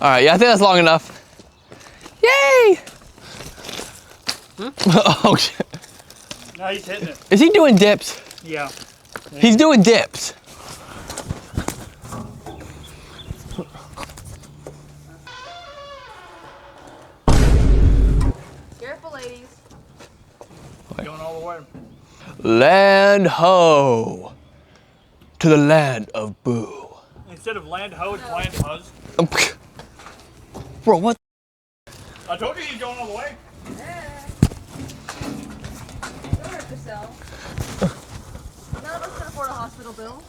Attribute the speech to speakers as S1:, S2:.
S1: All right, yeah, I think that's long enough. Yay! Oh shit.
S2: No, he's hitting it.
S1: Is he doing dips?
S2: Yeah.
S1: He's doing dips.
S3: Careful, ladies.
S2: Going all the way.
S1: Land ho to the land of boo.
S2: Instead of land ho, it's land huzz.
S1: Bro, what?
S2: I told you he's going all the way.
S3: Don't hurt yourself. None of us can afford a hospital bill.